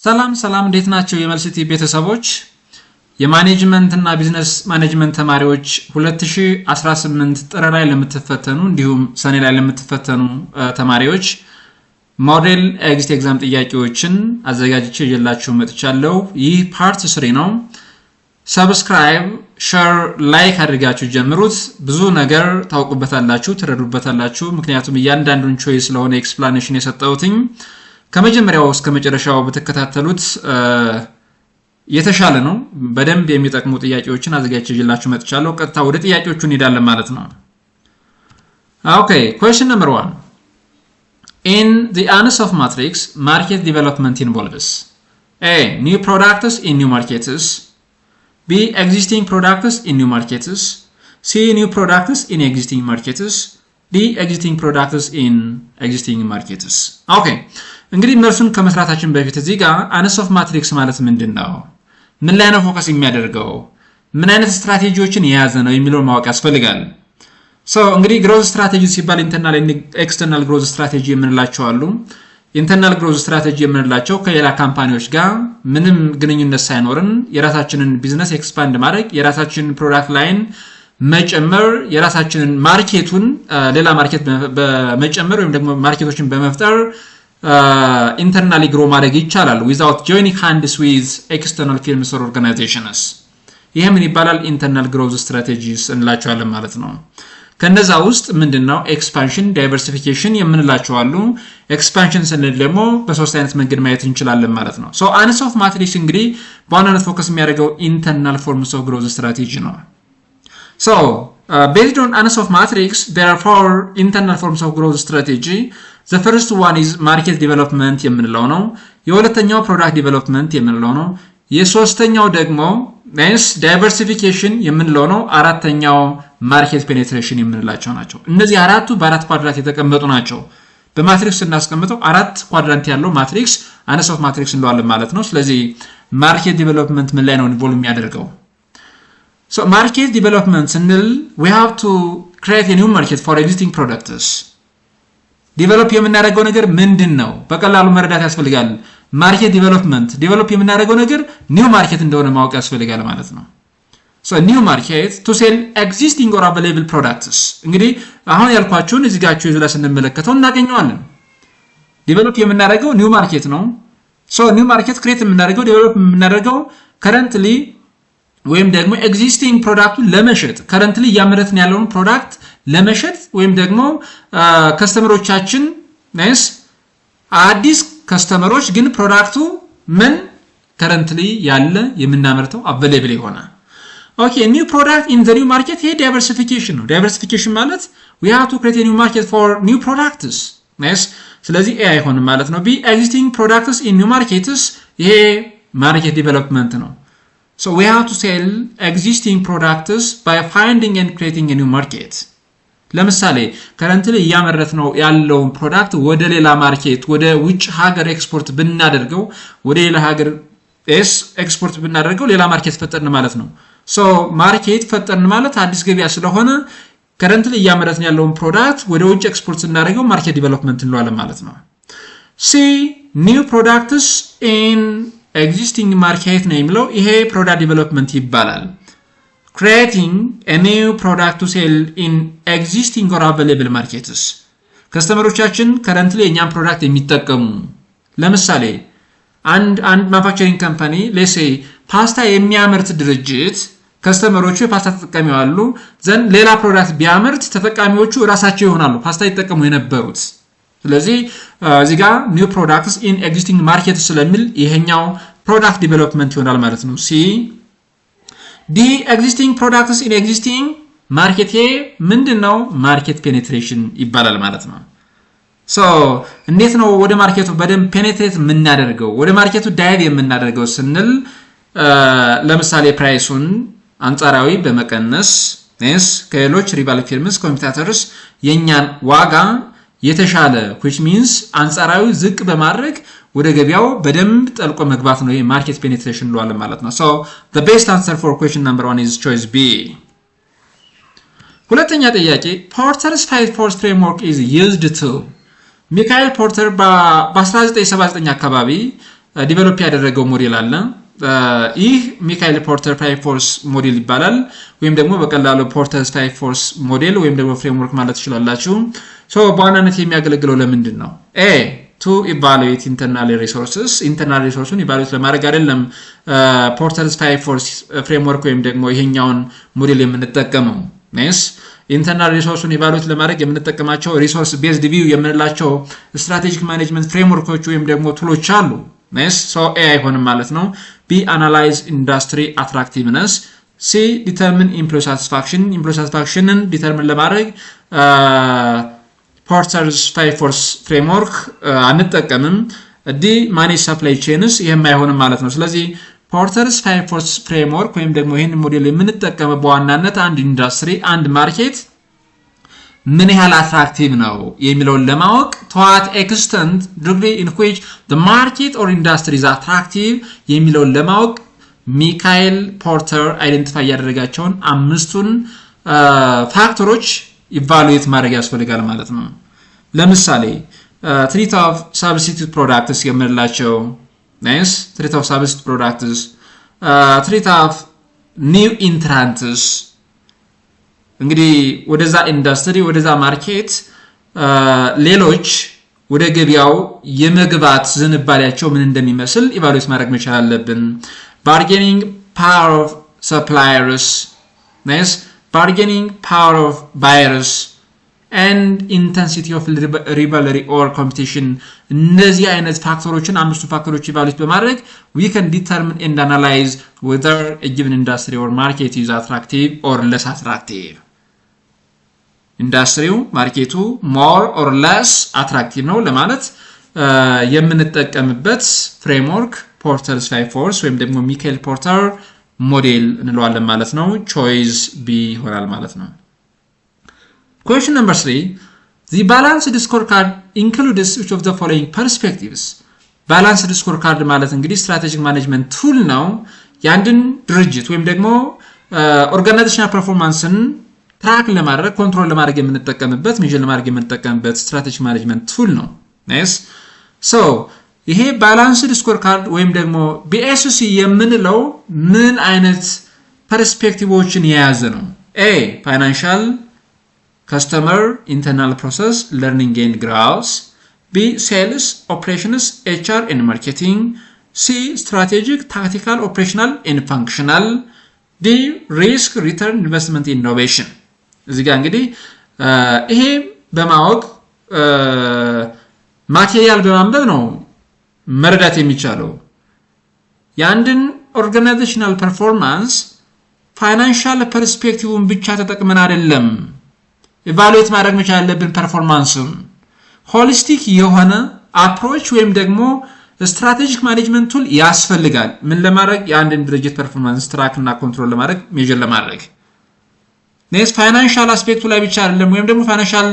ሰላም እንዴት ናችሁ የመልሲቲ ቤተሰቦች የማኔጅመንት እና ቢዝነስ ማኔጅመንት ተማሪዎች 2018 ጥር ላይ ለምትፈተኑ እንዲሁም ሰኔ ላይ ለምትፈተኑ ተማሪዎች ሞዴል ኤግዚት ኤግዛም ጥያቄዎችን አዘጋጅቼ ይዤላችሁ መጥቻለሁ። ይህ ፓርት 3 ነው። ሰብስክራይብ፣ ሼር፣ ላይክ አድርጋችሁ ጀምሩት። ብዙ ነገር ታውቁበታላችሁ፣ ትረዱበታላችሁ። ምክንያቱም እያንዳንዱን ቾይስ ስለሆነ ኤክስፕላኔሽን የሰጠሁትኝ ከመጀመሪያው እስከ መጨረሻው በተከታተሉት የተሻለ ነው። በደንብ የሚጠቅሙ ጥያቄዎችን አዘጋጅቼ ይዤላችሁ መጥቻለሁ። ቀጥታ ወደ ጥያቄዎቹ እንሄዳለን ማለት ነው። Okay, question number 1. In the annals of matrix, market development involves A. New products in new markets, B. Existing products in new markets, C. New products in existing markets, D. Existing products in existing markets. Okay. እንግዲህ መልሱን ከመስራታችን በፊት እዚህ ጋር አነስ ኦፍ ማትሪክስ ማለት ምንድነው? ምን ላይ ነው ፎከስ የሚያደርገው? ምን አይነት ስትራቴጂዎችን የያዘ ነው የሚለውን ማወቅ ያስፈልጋል። እንግዲህ ግሮዝ ስትራቴጂ ሲባል ኢንተርናል እና ኤክስተርናል ግሮዝ ስትራቴጂ የምንላቸው አሉ። ኢንተርናል ግሮዝ ስትራቴጂ የምንላቸው ከሌላ ካምፓኒዎች ጋር ምንም ግንኙነት ሳይኖርን የራሳችንን ቢዝነስ ኤክስፓንድ ማድረግ፣ የራሳችንን ፕሮዳክት ላይን መጨመር፣ የራሳችንን ማርኬቱን ሌላ ማርኬት በመጨመር ወይም ደግሞ ማርኬቶችን በመፍጠር internally grow ማድረግ ይቻላል without joining hands with external firms or organizations። ይሄ ምን ይባላል? internal growth strategies እንላቸዋለን ማለት ነው። ከነዛ ውስጥ ምንድነው ኤክስፓንሽን፣ ዳይቨርሲፊኬሽን የምንላቸው አሉ። ኤክስፓንሽን ስንል ደግሞ በሶስት አይነት መንገድ ማየት እንችላለን ማለት ነው። አነስ ኦፍ ማትሪክስ እንግዲህ በዋናነት ፎከስ የሚያደርገው internal forms of growth strategy ነው። Based on annals of matrix, there are 4 internal forms of growth strategy. The first one is market development የምንለው ነው። የሁለተኛው product development የምንለው ነው። የሶስተኛው ደግሞ diversification የምንለው ነው። አራተኛው market penetration የምንላቸው ናቸው። እነዚህ አራቱ በአራት ኳድራንት የተቀመጡ ናቸው። በማትሪክስ እናስቀምጠው አራት ኳድራንት ያለው ማትሪክስ annals of matrix እንለዋለን ማለት ነው። ስለዚህ market development ምን ላይ ነው ኢንቮልቭ የሚያደርገው? Market development ስንል we have to create a new market for existing products. ዲቨሎፕ የምናደርገው ነገር ምንድነው? በቀላሉ መረዳት ያስፈልጋል። ማርኬት ዲቨሎፕ የምናደርገው ነገር ኒው ማርኬት እንደሆነ ማወቅ ያስፈልጋል ማለት ነው። ኒው ማርኬት to sell existing or available products። እንግዲህ አሁን ያልኳችሁን እዚህ ጋር ይዘላ ስንመለከተው እናገኘዋለን። ዲቨሎፕ የምናደርገው ኒው ማርኬት ነው። ኒው ማርኬት ክሬት የምናደርገው ዲቨሎፕ የምናደርገው currently ወይም ደግሞ ኤግዚስቲንግ ፕሮዳክቱን ለመሸጥ currently ያመረትን ያለውን ፕሮዳክት ለመሸጥ ወይም ደግሞ ከስተመሮቻችን አዲስ ከስተመሮች ግን ፕሮዳክቱ ምን currently ያለ የምናመርተው available የሆነ new product in the new market here diversification ነው። diversification ማለት we have to create a new market for new products. ስለዚህ A አይሆንም ማለት ነው። B existing products in new markets ይሄ market development ነው. We have to sell existing products by finding and creating a new market. ለምሳሌ currently ያመረት ነው ያለውን ፕሮዳክት ወደ ሌላ ማርኬት ወደ ውጭ ሀገር ኤክስፖርት ብናደርገው ወደ ሌላ ሀገር ኤክስፖርት ብናደርገው ሌላ ማርኬት ፈጠርን ማለት ነው። ማርኬት ፈጠርን ማለት አዲስ ገበያ ስለሆነ currently ያመረት ነው ያለውን ፕሮዳክት ወደ ውጭ ኤክስፖርት እናደርገው ማርኬት ዲቨሎፕመንት እንለዋለን ማለት ነው። C new products in existing market ነው የሚለው ይሄ product development ይባላል። creating a new product to sell in existing or available markets ከስተመሮቻችን currently የኛን ፕሮዳክት የሚጠቀሙ ለምሳሌ አንድ ማኑፋክቸሪንግ ካምፓኒ let's say ፓስታ የሚያመርት ድርጅት ከስተመሮቹ ፓስታ ተጠቃሚው አሉ ዘን ሌላ ፕሮዳክት ቢያመርት ተጠቃሚዎቹ ራሳቸው ይሆናሉ ፓስታ ይጠቀሙ የነበሩት። ስለዚህ እዚህ ጋር new products in existing markets ስለሚል ይሄኛው product development ይሆናል ማለት ነው። C D existing products in existing market ምንድነው? market penetration ይባላል ማለት ነው። እንዴት ነው ወደ ማርኬቱ በደንብ ፔኔትሬት የምናደርገው ወደ ማርኬቱ ዳይቭ የምናደርገው ስንል ለምሳሌ ፕራይሱን አንጻራዊ በመቀነስ ከሌሎች ሪቫል ፊርምስ ኮምፒቲተርስ የኛን ዋጋ የተሻለ which means አንጻራዊ ዝቅ በማድረግ ወደ ገበያው በደንብ ጠልቆ መግባት ነው። ይሄ ማርኬት ፔኔትሬሽን እንለዋለን ማለት ነው። the best answer for question number 1 is choice B. ሁለተኛ ጥያቄ Porter's 5 force framework is used to ሚካኤል ፖርተር በ1979 አካባቢ ዲቨሎፕ ያደረገው ሞዴል አለ። ይህ ሚካኤል ፖርተር 5 ፎርስ ሞዴል ይባላል ወይም ደግሞ በቀላሉ ፖርተርስ 5 ፎርስ ሞዴል ወይም ደግሞ ፍሬምወርክ ማለት ትችላላችሁ። ሶ በዋናነት የሚያገለግለው ለምንድን ነው? to evaluate internal resources internal resources evaluate ለማድረግ አይደለም ፖርተርስ 5 ፎርስ ፍሬምወርክ ወይም ደግሞ ይሄኛውን ሞዴል የምንጠቀመው ነስ ኢንተርናል ሪሶርሱን ኢቫሉዌት ለማድረግ የምንጠቀማቸው ሪሶርስ ቤዝድ ቪው የምንላቸው ስትራቴጂክ ማኔጅመንት ፍሬምወርኮች ወይም ደግሞ ቱሎች አሉ ነስ ሶ ኤ አይሆንም ማለት ነው። ቢ አናላይዝ ኢንዱስትሪ አትራክቲቭነስ ሲ ዲተርሚን ኢምፕሎይ ሳቲስፋክሽንን ዲተርሚን ለማድረግ ፖርተርስ 5 ፎርስ ፍሬምወርክ አንጠቀምም። ዲ ማኔጅ ሰፕላይ ቼንስ ይሄም አይሆንም ማለት ነው። ስለዚህ ፖርተርስ 5 ፎርስ ፍሬምወርክ ወይም ደግሞ ይሄን ሞዴል የምንጠቀመው በዋናነት አንድ ኢንዱስትሪ አንድ ማርኬት ምን ያህል አትራክቲቭ ነው የሚለውን ለማወቅ to what extent degree in which the market or industry is attractive የሚለውን ለማወቅ ሚካኤል ፖርተር አይደንቲፋይ ያደረጋቸውን አምስቱን ፋክተሮች ኢቫሉዌት ማድረግ ያስፈልጋል ማለት ነው። ለምሳሌ treat of substitute products የምንላቸው nice treat of substitute products treat of new entrants እንግዲህ ወደዛ ኢንዱስትሪ ወደዛ ማርኬት ሌሎች ወደ ገበያው የመግባት ዝንባሌያቸው ምን እንደሚመስል ኢቫሉዌት ማድረግ መቻል አለብን። bargaining power of suppliers nice bargaining power of buyers and intensity of rivalry or competition እነዚህ አይነት ፋክተሮችን አምስቱ ፋክተሮች ኢቫሉዌት በማድረግ we can determine and analyze whether a given industry or market is attractive or less attractive ኢንዱስትሪው ማርኬቱ more or less attractive ነው ለማለት የምንጠቀምበት ፍሬምወርክ ፖርተርስ 5 ፎርስ ወይም ደግሞ ሚካኤል ፖርተር ሞዴል እንለዋለን ማለት ነው። ቾይስ ቢ ይሆናል ማለት ነው። Question number 3. The balanced scorecard includes each of the following perspectives. Balanced scorecard ማለት እንግዲህ ስትራቴጂክ ማኔጅመንት ቱል ነው። ያንድን ድርጅት ወይም ደግሞ ኦርጋናይዜሽናል ፐርፎርማንስን ትራክ ለማድረግ ኮንትሮል ለማድረግ የምንጠቀምበት ሜጀር ለማድረግ የምንጠቀምበት ስትራቴጂክ ማኔጅመንት ቱል ነው። ናይስ ሶ ይሄ ባላንስድ ስኮርካርድ ወይም ደግሞ BSC የምንለው ምን አይነት ፐርስፔክቲቮችን የያዘ ነው? A ፋይናንሻል customer internal process learning and growth B sales operations HR and marketing C strategic tactical operational and functional D risk return investment innovation እዚህ ጋር እንግዲህ ይሄ በማወቅ ማቴሪያል በማንበብ ነው መረዳት የሚቻለው። ያንድን ኦርጋናይዜሽናል ፐርፎርማንስ ፋይናንሻል ፐርስፔክቲቭን ብቻ ተጠቅመን አይደለም ኢቫሉዌት ማድረግ መቻል አለብን። ፐርፎርማንስም ሆሊስቲክ የሆነ አፕሮች ወይም ደግሞ ስትራቴጂክ ማኔጅመንት ቱል ያስፈልጋል። ምን ለማድረግ የአንድን ድርጅት ፐርፎርማንስ ትራክ እና ኮንትሮል ለማድረግ ሜጀር ለማድረግ ነስ ፋይናንሻል አስፔክቱ ላይ ብቻ አይደለም ወይም ደግሞ ፋይናንሻል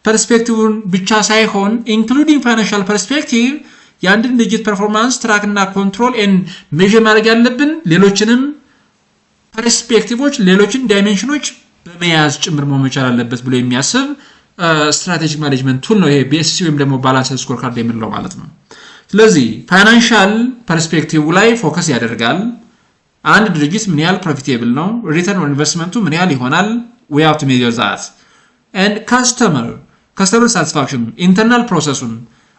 ፐርስፔክቲቭን ብቻ ሳይሆን ኢንክሉዲንግ ፋይናንሻል ፐርስፔክቲቭ የአንድን ድርጅት ፐርፎርማንስ ትራክ እና ኮንትሮል ኤንድ ሜጀር ማድረግ ያለብን ሌሎችንም ፐርስፔክቲቮች ሌሎችን ዳይሜንሽኖች በመያዝ ጭምር መሆን መቻል አለበት ብሎ የሚያስብ ስትራቴጂክ ማኔጅመንት ቱል ነው ይሄ BSC ወይም ደግሞ ባላንስድ ስኮርካርድ የምንለው ማለት ነው። ስለዚህ ፋይናንሻል ፐርስፔክቲቭ ላይ ፎከስ ያደርጋል። አንድ ድርጅት ምን ያህል ፕሮፊቴብል ነው፣ ሪተርን ኦን ኢንቨስትመንቱ ምን ያህል ይሆናል፣ we have to measure that and customer satisfaction internal process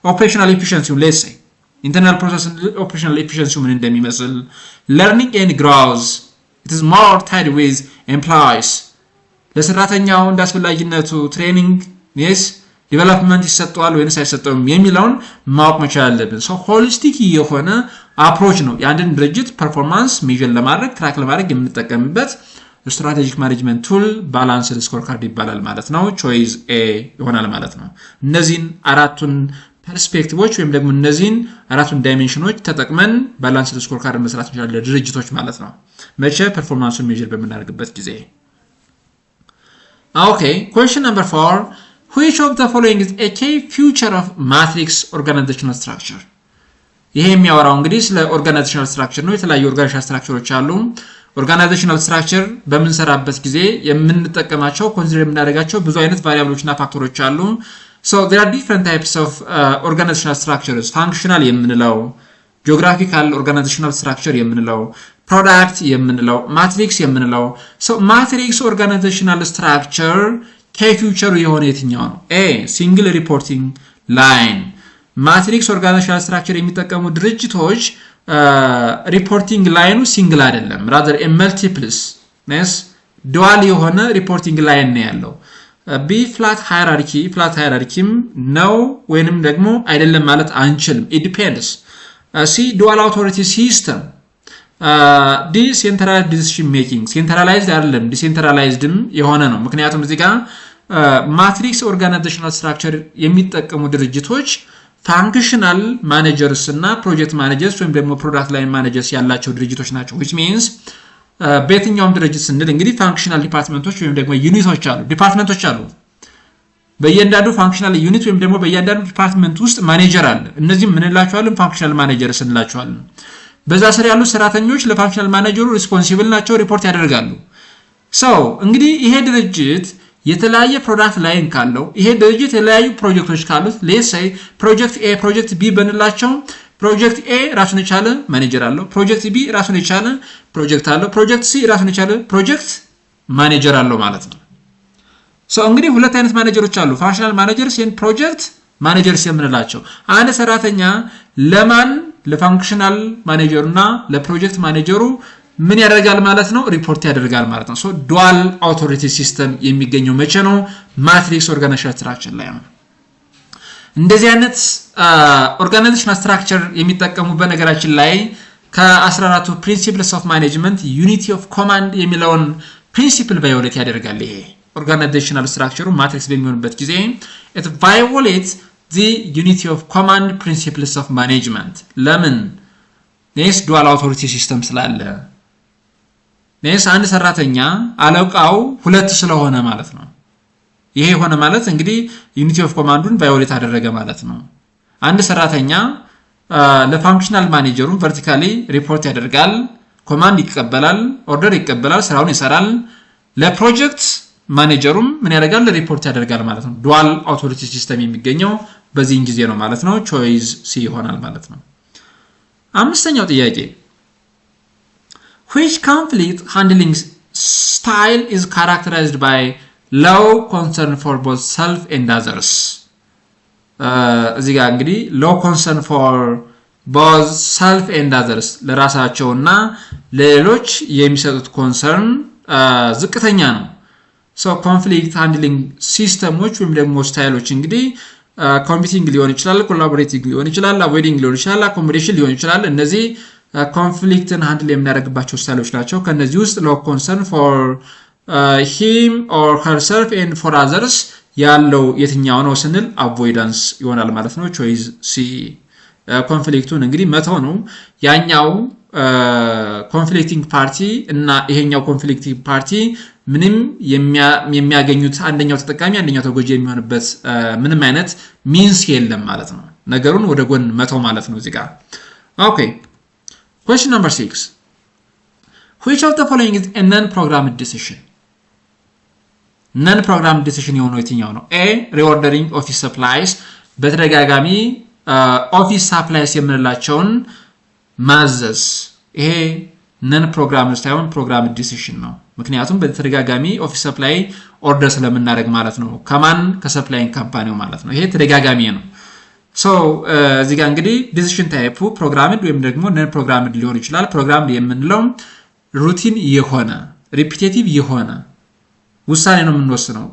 operational efficiency let's say internal process operational efficiency ምን እንደሚመስል learning and growth it is more tied with employees ለሰራተኛው እንዳስፈላጊነቱ ትሬኒንግ yes ዲቨሎፕመንት ይሰጣል ወይስ አይሰጣም የሚለውን ማወቅ መቻል አለብን። ሶ ሆሊስቲክ የሆነ አፕሮች ነው የአንድን ድርጅት ፐርፎርማንስ ሜጀር ለማድረግ ትራክ ለማድረግ የምንጠቀምበት ስትራቴጂክ ማኔጅመንት ቱል ባላንስድ ስኮርካርድ ይባላል ማለት ነው። ቾይስ ኤ ይሆናል ማለት ነው። እነዚህን አራቱን ፐርስፔክቲቮች ወይም ደግሞ እነዚህን አራቱን ዳይሜንሽኖች ተጠቅመን ባላንስድ ስኮርካርድ መስራት እንችላለን ድርጅቶች ማለት ነው መቼ ፐርፎርማንሱን ሜጀር በምናደርግበት ጊዜ። Okay, question number 4. Which of the following is a key feature of matrix organizational structure? ይሄ የሚያወራው እንግዲህ ስለ ኦርጋናይዜሽናል ስትራክቸር ነው። የተለያዩ ኦርጋናይዜሽናል ስትራክቸሮች አሉ። ኦርጋናይዜሽናል ስትራክቸር በምንሰራበት ጊዜ የምንጠቀማቸው ኮንሲደር የምናደርጋቸው ብዙ አይነት ቫሪያብሎች እና ፋክተሮች አሉ። So there are different types of organizational structures. Functional የምንለው ጂኦግራፊካል ኦርጋናይዜሽናል ስትራክቸር የምንለው ፕሮዳክት የምንለው ማትሪክስ የምንለው ማትሪክስ ኦርጋናይዜሽናል ስትራክቸር ከፊውቸሩ የሆነ የትኛው ነው? ኤ ሲንግል ሪፖርቲንግ ላይን። ማትሪክስ ኦርጋናይዜሽናል ስትራክቸር የሚጠቀሙ ድርጅቶች ሪፖርቲንግ ላይኑ ሲንግል አይደለም rather a multiples ዱዋል የሆነ ሪፖርቲንግ ላይን ነው ያለው። ቢ ፍላት ሃይራርኪም ነው ወይንም ደግሞ አይደለም ማለት አንችልም it depends። ሲ ዱዋል አውቶሪቲ ሲስተም። ዲ ሴንትራላይዝድ ዲሲዥን ሜኪንግ ሴንትራላይዝድ አይደለም ዲሴንትራላይዝድም የሆነ ነው። ምክንያቱም እዚህ ጋር ማትሪክስ ኦርጋናይዜሽናል ስትራክቸር የሚጠቀሙ ድርጅቶች ፋንክሽናል ማኔጀርስ እና ፕሮጀክት ማኔጀርስ ወይም ደግሞ ፕሮዳክት ላይን ማኔጀርስ ያላቸው ድርጅቶች ናቸው። which means በየትኛውም ድርጅት ስንል እንግዲህ ፋንክሽናል ዲፓርትመንቶች ወይም ደግሞ ዩኒቶች አሉ ዲፓርትመንቶች አሉ። በእያንዳንዱ ፋንክሽናል ዩኒት ወይም ደግሞ በእያንዳንዱ ዲፓርትመንት ውስጥ ማኔጀር አለ። እነዚህም ምን እንላቸዋለን? ፋንክሽናል ማኔጀርስ እንላቸዋለን። በዛ ስር ያሉ ሰራተኞች ለፋንክሽናል ማኔጀሩ ሪስፖንሲብል ናቸው፣ ሪፖርት ያደርጋሉ። እንግዲህ ይሄ ድርጅት የተለያየ ፕሮዳክት ላይን ካለው ይሄ ድርጅት የተለያዩ ፕሮጀክቶች ካሉት ሌትስ ሴይ ፕሮጀክት ኤ ፕሮጀክት ቢ በንላቸው ፕሮጀክት ኤ ራሱን የቻለ ማኔጀር አለው፣ ፕሮጀክት ቢ ራሱን የቻለ ፕሮጀክት አለው፣ ፕሮጀክት ሲ ራሱን የቻለ ፕሮጀክት ማኔጀር አለው ማለት ነው። እንግዲህ ሁለት አይነት ማኔጀሮች አሉ፣ ፋንክሽናል ማኔጀርስ እና ፕሮጀክት ማኔጀርስ የምንላቸው። አንድ ሰራተኛ ለማን ለፋንክሽናል ማኔጀሩና ለፕሮጀክት ማኔጀሩ ምን ያደርጋል ማለት ነው? ሪፖርት ያደርጋል ማለት ነው። ዱዋል አውቶሪቲ ሲስተም የሚገኘው መቼ ነው? ማትሪክስ ኦርጋናይዜሽናል ስትራክቸር ላይ ነው። እንደዚህ አይነት ኦርጋናይዜሽናል ስትራክቸር የሚጠቀሙ በነገራችን ላይ ከ14ቱ ፕሪንሲፕልስ ኦፍ ማኔጅመንት ዩኒቲ ኦፍ ኮማንድ የሚለውን ፕሪንሲፕል ቫዮሌት ያደርጋል። ይሄ ኦርጋናይዜሽናል ስትራክቸሩ ማትሪክስ በሚሆንበት ጊዜ it violates the unity of command principles of management። ለምን? ኔስ ዱዋል አውቶሪቲ ሲስተም ስላለ ኔስ አንድ ሰራተኛ አለቃው ሁለት ስለሆነ ማለት ነው። ይሄ ሆነ ማለት እንግዲህ ዩኒቲ ኦፍ ኮማንዱን ቫዮሌት አደረገ ማለት ነው። አንድ ሰራተኛ ለፋንክሽናል ማኔጀሩ ቨርቲካሊ ሪፖርት ያደርጋል፣ ኮማንድ ይቀበላል፣ ኦርደር ይቀበላል፣ ስራውን ይሰራል። ለፕሮጀክት ማኔጀሩም ምን ያደርጋል? ሪፖርት ያደርጋል ማለት ነው። ዱዋል አውቶሪቲ ሲስተም የሚገኘው በዚህን ጊዜ ነው ማለት ነው። ቾይስ ሲ ይሆናል ማለት ነው። አምስተኛው ጥያቄ which conflict handling style is characterized by low concern for both self and others? እዚህ ጋር እንግዲህ low concern for both self and others ለራሳቸውና ለሌሎች የሚሰጡት ኮንሰርን ዝቅተኛ ነው። ኮንፍሊክት ሃንድሊንግ ሲስተሞች ወይም ደግሞ ስታይሎች እንግዲህ ኮምፒቲንግ ሊሆን ይችላል፣ ኮላቦሬቲንግ ሊሆን ይችላል፣ አቮይዲንግ ሊሆን ይችላል፣ አኮሞዴሽን ሊሆን ይችላል። እነዚህ ኮንፍሊክትን ሃንድል የምናደርግባቸው ስታይሎች ናቸው። ከነዚህ ውስጥ ሎው ኮንሰርን ፎር ሂም ኦር ሄርሰልፍ ኤንድ ፎር አዘርስ ያለው የትኛው ነው ስንል አቮይዳንስ ይሆናል ማለት ነው። ቾይስ ሲ። ኮንፍሊክቱን እንግዲህ መተው ነው። ያኛው ኮንፍሊክቲንግ ፓርቲ እና ይሄኛው ኮንፍሊክቲንግ ፓርቲ ምንም የሚያገኙት አንደኛው ተጠቃሚ አንደኛው ተጎጂ የሚሆንበት ምንም አይነት ሚንስ የለም ማለት ነው። ነገሩን ወደ ጎን መተው ማለት ነው እዚህ ጋር። ኦኬ question number 6 which of the following is a non-programmed decision? non-programmed decision የሆነው የትኛው ነው? a reordering office supplies በተደጋጋሚ ኦፊስ ሳፕላይስ የምንላቸውን ማዘዝ። ይሄ ነን ፕሮግራምድ ሳይሆን ፕሮግራምድ ዲሲዥን ነው። ምክንያቱም በተደጋጋሚ ኦፊስ ሰፕላይ ኦርደር ስለምናደርግ ማለት ነው። ከማን? ከሰፕላይንግ ካምፓኒው ማለት ነው። ይሄ ተደጋጋሚ ነው። እዚህ ጋር እንግዲህ ዲሲዥን ታይፑ ፕሮግራምድ ወይም ደግሞ ነን ፕሮግራምድ ሊሆን ይችላል። ፕሮግራምድ የምንለው ሩቲን የሆነ ሪፒቴቲቭ የሆነ ውሳኔ ነው የምንወስነው።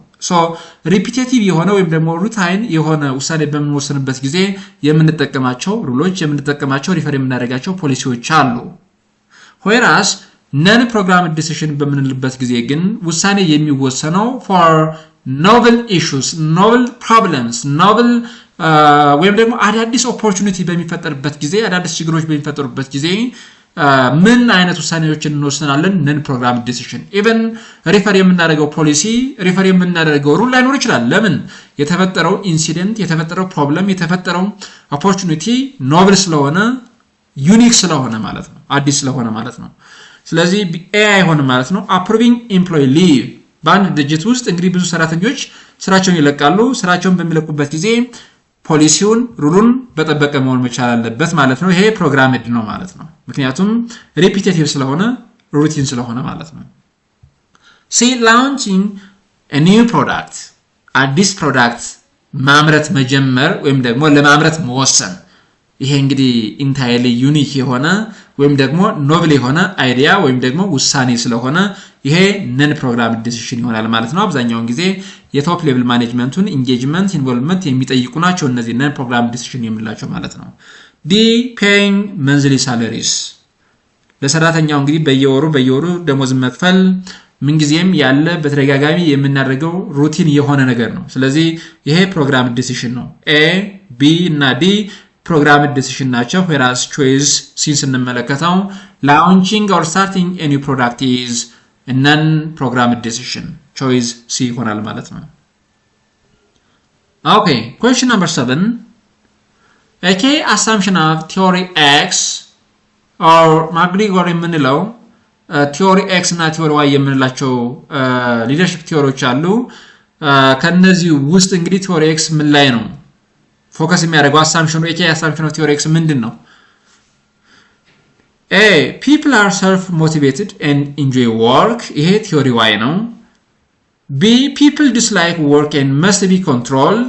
ሪፒቴቲቭ የሆነ ወይም ደግሞ ሩታይን የሆነ ውሳኔ በምንወስንበት ጊዜ የምንጠቀማቸው ሩሎች የምንጠቀማቸው ሪፈር የምናደርጋቸው ፖሊሲዎች አሉ። whereas ነን ፕሮግራምድ ዲሲዥን በምንልበት ጊዜ ግን ውሳኔ የሚወሰነው for novel issues, novel problems, novel ወይም ደግሞ አዳዲስ ኦፖርቹኒቲ በሚፈጠርበት ጊዜ አዳዲስ ችግሮች በሚፈጠሩበት ጊዜ ምን አይነት ውሳኔዎችን እንወስናለን? ነን ፕሮግራምድ ዲሲዥን። ኢቨን ሪፈር የምናደርገው ፖሊሲ ሪፈር የምናደርገው ሩል ላይኖር ይችላል። ለምን? የተፈጠረው ኢንሲደንት የተፈጠረው ፕሮብለም የተፈጠረው ኦፖርቹኒቲ ኖቨል ስለሆነ ዩኒክ ስለሆነ ማለት ነው፣ አዲስ ስለሆነ ማለት ነው። ስለዚህ ኤ አይሆንም ማለት ነው። አፕሩቪንግ ኤምፕሎይ ሊቭ በአንድ ድርጅት ውስጥ እንግዲህ ብዙ ሰራተኞች ስራቸውን ይለቃሉ። ስራቸውን በሚለቁበት ጊዜ ፖሊሲውን ሩሉን በጠበቀ መሆን መቻል አለበት ማለት ነው። ይሄ ፕሮግራምድ ነው ማለት ነው። ምክንያቱም ሪፒቲቲቭ ስለሆነ ሩቲን ስለሆነ ማለት ነው። ሲ launching a new product አዲስ ፕሮዳክት ማምረት መጀመር ወይም ደግሞ ለማምረት መወሰን ይሄ እንግዲህ ኢንታይርሊ ዩኒክ የሆነ ወይም ደግሞ ኖብል የሆነ አይዲያ ወይም ደግሞ ውሳኔ ስለሆነ ይሄ ነን ፕሮግራም ዲሲሽን ይሆናል ማለት ነው። አብዛኛውን ጊዜ የቶፕ ሌቭል ማኔጅመንቱን ኢንጌጅመንት ኢንቮልቭመንት የሚጠይቁ ናቸው እነዚህ ነን ፕሮግራም ዲሲሽን የምንላቸው ማለት ነው። ዲ ፔይንግ መንዝሊ ሳለሪስ ለሰራተኛው እንግዲህ በየወሩ ደሞዝ መክፈል ምንጊዜም ያለ በተደጋጋሚ የምናደርገው ሩቲን የሆነ ነገር ነው። ስለዚህ ይሄ ፕሮግራም ዲሲሽን ነው። ኤ ቢ እና ዲ ፕሮግራም ዲሲሽን ናቸው። whereas choice ሲን ስንመለከተው launching or starting a new product is a non program decision. choice C ይሆናል ማለት ነው። Okay, question number 7. A key assumption of theory X or McGregor የምንለው ቲዮሪ X እና ቲዮሪ Y የምንላቸው ሊደርሺፕ ቲዮሪዎች አሉ። ከነዚህ ውስጥ እንግዲህ ቲዮሪ X ምን ላይ ነው ፎከስ የሚያደርገው? አሳምፕሽኑ ኤኬ አሳምፕሽን ኦፍ ቲዮሪ X ምንድን ነው? A people are self motivated and enjoy work ይሄ ቲዮሪ Y ነው። B people dislike work and must be controlled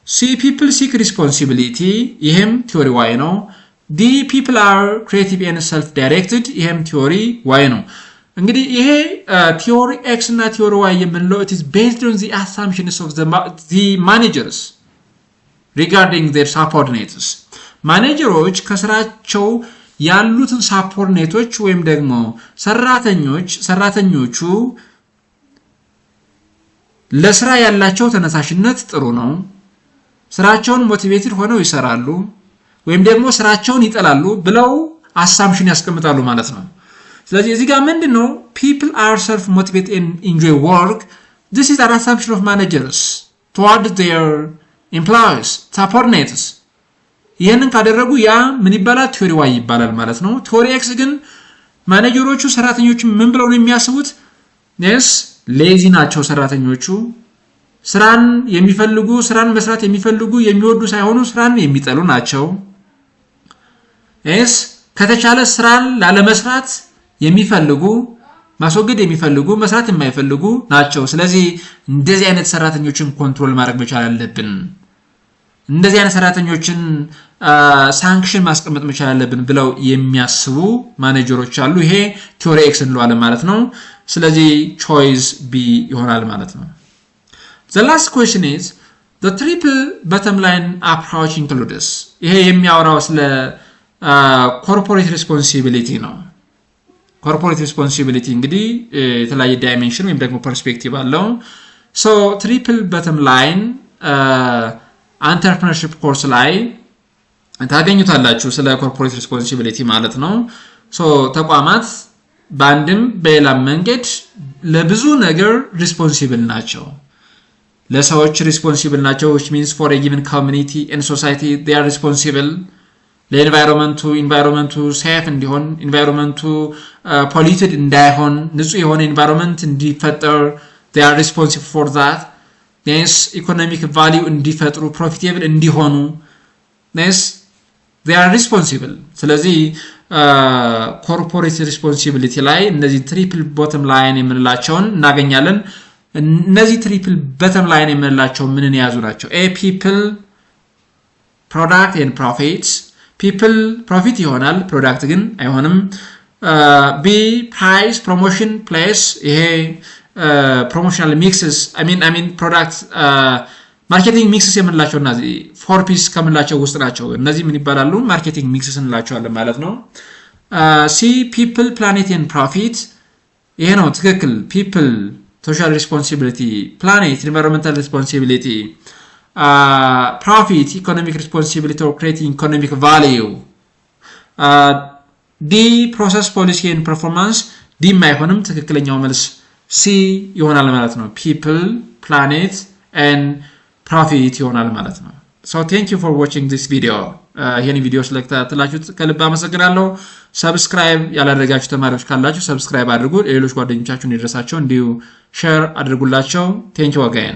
C people seek responsibility ይሄም ቲዮሪ Y ነው። D people are creative and self directed ይሄም ቲዮሪ Y ነው። እንግዲህ ይሄ ቲዮሪ X እና ቲዮሪ Y የምንለው it is based on the assumptions of the managers regarding their subordinates ማኔጀሮች ከስራቸው ያሉትን ሳፖርኔቶች ወይም ደግሞ ሰራተኞቹ ለስራ ያላቸው ተነሳሽነት ጥሩ ነው፣ ስራቸውን ሞቲቬትድ ሆነው ይሰራሉ ወይም ደግሞ ስራቸውን ይጠላሉ ብለው አሳምፕሽን ያስቀምጣሉ ማለት ነው። ስለዚህ እዚህ ጋር ምንድነው people are self motivated and enjoy work this is an assumption of managers toward their employees subordinates ይሄንን ካደረጉ ያ ምን ይባላል? ቲዮሪ Y ይባላል ማለት ነው። ቲዮሪ X ግን ማኔጀሮቹ ሰራተኞቹ ምን ብለው ነው የሚያስቡት? yes ሌዚ ናቸው ሰራተኞቹ ስራን የሚፈልጉ ስራን መስራት የሚፈልጉ የሚወዱ ሳይሆኑ ስራን የሚጠሉ ናቸው። yes ከተቻለ ስራን ላለመስራት የሚፈልጉ ማስወገድ የሚፈልጉ መስራት የማይፈልጉ ናቸው። ስለዚህ እንደዚህ አይነት ሰራተኞችን ኮንትሮል ማድረግ መቻል አለብን። እንደዚህ አይነት ሰራተኞችን ሳንክሽን ማስቀመጥ መቻል አለብን ብለው የሚያስቡ ማኔጀሮች አሉ። ይሄ ቲዮሪ X እንለዋለን ማለት ነው። ስለዚህ choice B ይሆናል ማለት ነው። The last question is the triple bottom line approach includes ይሄ የሚያወራው ስለ corporate responsibility ነው። corporate responsibility እንግዲህ የተለያየ ዳይሜንሽን ወይም ደግሞ ፐርስፔክቲቭ አለው። so triple bottom line entrepreneurship ኮርስ ላይ ታገኙታላችሁ ስለ corporate responsibility ማለት ነው። so ተቋማት በአንድም በሌላ መንገድ ለብዙ ነገር ሪስፖንሲብል ናቸው። ለሰዎች ሪስፖንሲብል ናቸው which means for a given community and society they are responsible ለኤንቫይሮንመንቱ ሴፍ እንዲሆን ኤንቫይሮንመንቱ ፖሊዩትድ እንዳይሆን ንጹህ የሆነ ኤንቫይሮንመንት እንዲፈጠር they are responsible for that. yes economic value እንዲፈጥሩ profitable እንዲሆኑ yes they are responsible። ስለዚህ corporate responsibility ላይ እነዚህ triple bottom line የምንላቸውን እናገኛለን። እነዚህ triple bottom line የምንላቸው ምንን ያዙ ናቸው? A people product and profits people profit ይሆናል product ግን አይሆንም። B price promotion place ይሄ promotional mixes I mean product marketing mixes የምንላቸው እነዚህ 4 piece ከምንላቸው ውስጥ ናቸው። እነዚህ ምን ይባላሉ? marketing mixes እንላቸዋለን ማለት ነው። C people planet and profit ይሄ ነው ትክክል። people social responsibility planet environmental responsibility profit economic responsibility or creating economic value D process policy and performance D ማይሆንም ትክክለኛው መልስ C ይሆናል ማለት ነው። people planet and profit ይሆናል ማለት ነው። so thank you for watching this video ይሄን ቪዲዮ ስለተከታተላችሁት ከልብ አመሰግናለሁ። ሰብስክራይብ ያላደረጋችሁ ተማሪዎች ካላችሁ ሰብስክራይብ አድርጉ። ሌሎች ጓደኞቻችሁን ይድረሳቸው እንዲሁ ሼር አድርጉላቸው። thank you again